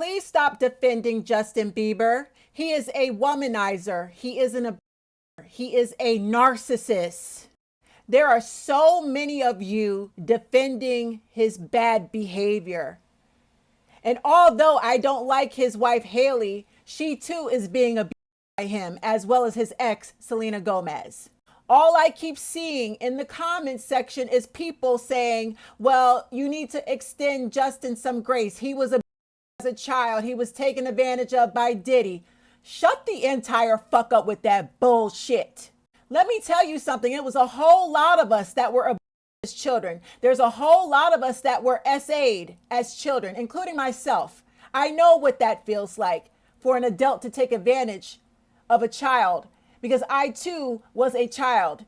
please stop defending Justin Bieber. He is a womanizer. He is he is a narcissist. There are so many of you defending his bad behavior. And although I don't like his wife, Haley, she too is being abused by him, as well as his ex, Selena Gomez. All I keep seeing in the comments section is people saying, well, you need to extend Justin some grace. He was abused as a child. He was taken advantage of by Diddy. Shut the entire fuck up with that bullshit. Let me tell you something. It was a whole lot of us that were abused as children. There's a whole lot of us that were SA'd as children, including myself. I know what that feels like for an adult to take advantage of a child, because I too was a child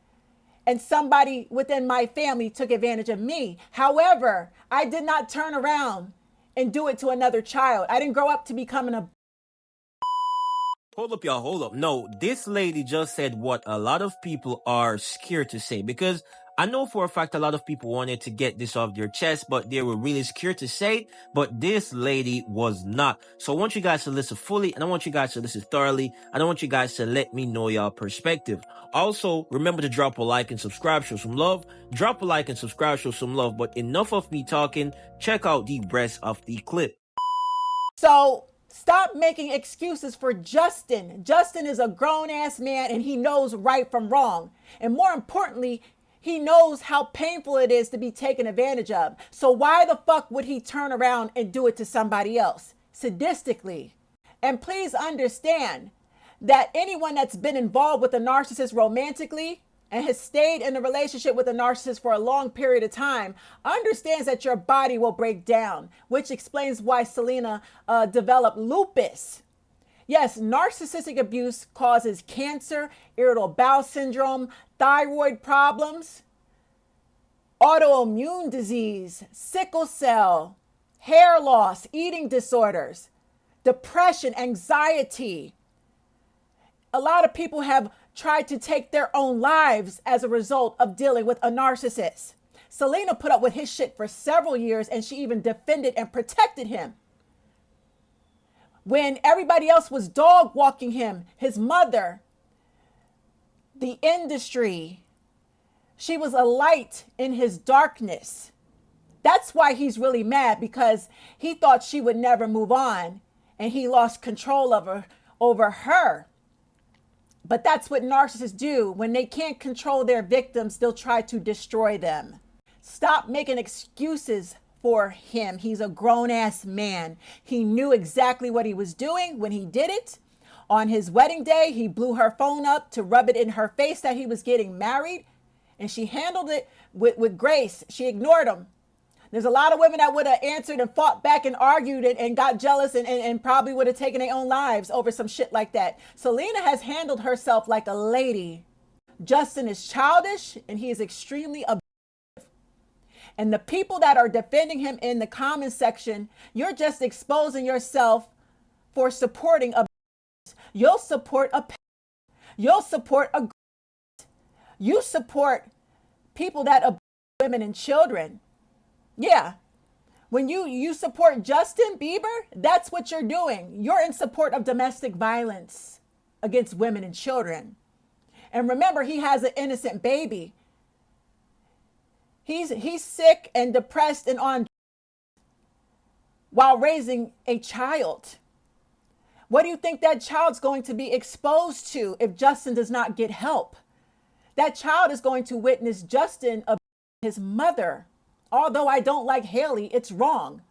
and somebody within my family took advantage of me. However, I did not turn around and do it to another child. I didn't grow up to becoming a... Hold up, y'all. Hold up. No, this lady just said what a lot of people are scared to say, because I know for a fact a lot of people wanted to get this off their chest, but they were really scared to say it. But this lady was not. So I want you guys to listen fully, and I want you guys to listen thoroughly, and I want you guys to let me know y'all perspective. Also, remember to drop a like and subscribe, show some love. Drop a like and subscribe, show some love. But enough of me talking. Check out the rest of the clip. So stop making excuses for Justin. Justin is a grown-ass man and he knows right from wrong. And more importantly, he knows how painful it is to be taken advantage of. So why the fuck would he turn around and do it to somebody else sadistically? And please understand that anyone that's been involved with a narcissist romantically and has stayed in a relationship with a narcissist for a long period of time understands that your body will break down, which explains why Selena developed lupus. Yes, narcissistic abuse causes cancer, irritable bowel syndrome, thyroid problems, autoimmune disease, sickle cell, hair loss, eating disorders, depression, anxiety. A lot of people have tried to take their own lives as a result of dealing with a narcissist. Selena put up with his shit for several years, and she even defended and protected him. When everybody else was dog walking him, his mother, the industry, she was a light in his darkness. That's why he's really mad, because he thought she would never move on and he lost control over her. But that's what narcissists do. When they can't control their victims, they'll try to destroy them. Stop making excuses for him. He's a grown-ass man. He knew exactly what he was doing when he did it. On his wedding day, he blew her phone up to rub it in her face that he was getting married, and she handled it with grace. She ignored him. There's a lot of women that would have answered and fought back and argued and got jealous and probably would have taken their own lives over some shit like that. Selena has handled herself like a lady. Justin is childish and he is extremely abusive. And the people that are defending him in the comment section, you're just exposing yourself for supporting abuse. You'll support you'll support you support people that abuse women and children. Yeah. When you support Justin Bieber, that's what you're doing. You're in support of domestic violence against women and children. And remember, he has an innocent baby. He's sick and depressed and on while raising a child. What do you think that child's going to be exposed to if Justin does not get help? That child is going to witness Justin abuse his mother. Although I don't like Haley, it's wrong.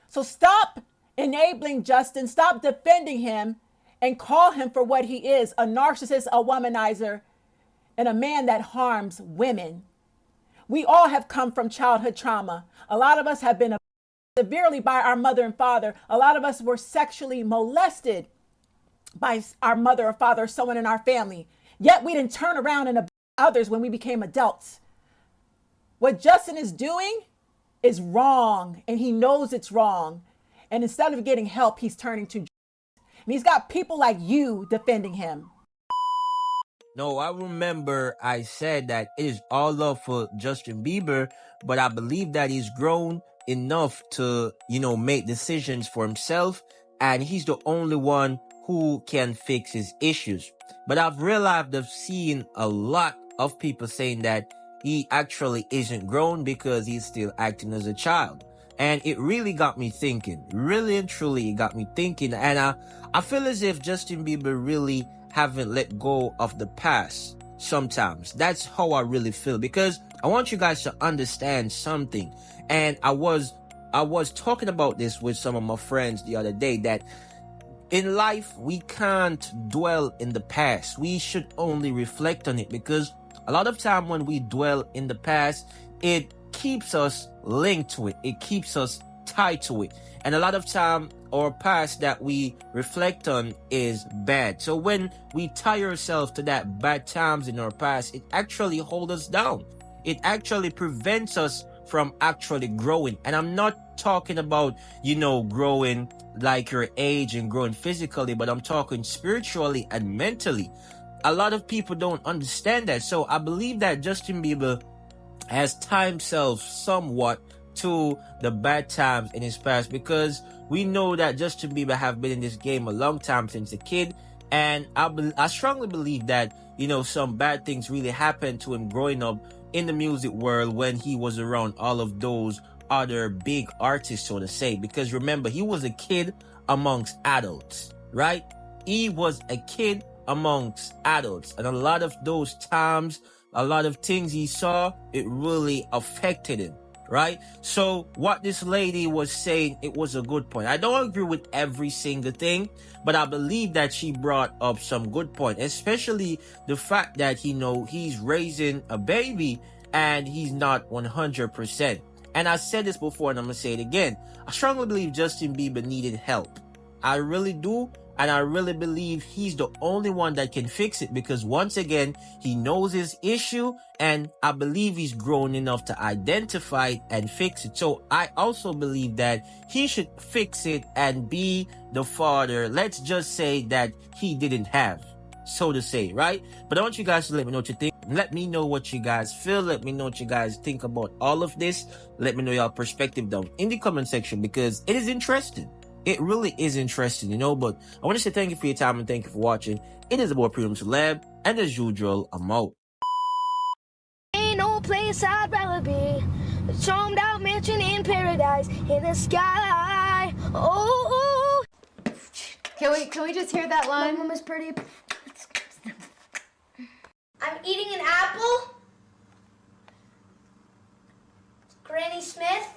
So stop enabling Justin, stop defending him, and call him for what he is, a narcissist, a womanizer, and a man that harms women. We all have come from childhood trauma. A lot of us have been abused severely by our mother and father. A lot of us were sexually molested by our mother or father or someone in our family. Yet we didn't turn around and abuse others when we became adults. What Justin is doing is wrong, and he knows it's wrong. And instead of getting help, he's turning to drugs. And he's got people like you defending him. No, I remember I said that it is all love for Justin Bieber, but I believe that he's grown enough to, make decisions for himself, and he's the only one who can fix his issues. But I've seen a lot of people saying that he actually isn't grown because he's still acting as a child. And it really got me thinking. Really and truly, it got me thinking. And I feel as if Justin Bieber really haven't let go of the past sometimes. That's how I really feel, because I want you guys to understand something. And I was talking about this with some of my friends the other day, that in life, we can't dwell in the past. We should only reflect on it, because a lot of time when we dwell in the past, it keeps us linked to it. It keeps us tied to it. And a lot of time, our past that we reflect on is bad. So when we tie ourselves to that bad times in our past, it actually holds us down. It actually prevents us from actually growing. And I'm not talking about, growing like your age and growing physically, but I'm talking spiritually and mentally. A lot of people don't understand that. So I believe that Justin Bieber has tied himself somewhat to the bad times in his past, because we know that Justin Bieber have been in this game a long time, since a kid. And I strongly believe that, some bad things really happened to him growing up in the music world when he was around all of those other big artists, so to say. Because remember, he was a kid amongst adults, right? He was a kid amongst adults. And a lot of those times, a lot of things he saw, it really affected him, right? So what this lady was saying, it was a good point. I don't agree with every single thing, but I believe that she brought up some good point, especially the fact that, he's raising a baby and he's not 100%. And I said this before and I'm going to say it again. I strongly believe Justin Bieber needed help. I really do. And I really believe he's the only one that can fix it, because once again, he knows his issue, and I believe he's grown enough to identify it and fix it. So I also believe that he should fix it and be the father, let's just say, that he didn't have, so to say, right? But I want you guys to let me know what you think. Let me know what you guys feel. Let me know what you guys think about all of this. Let me know your perspective down in the comment section, because it is interesting. It really is interesting, but I want to say thank you for your time and thank you for watching. It is about Premium Celeb, and as usual, I'm out. Ain't no place I'd rather be. A charmed out mansion in paradise in the sky. Oh, Can we just hear that my line? mom is pretty. I'm eating an apple. Granny Smith.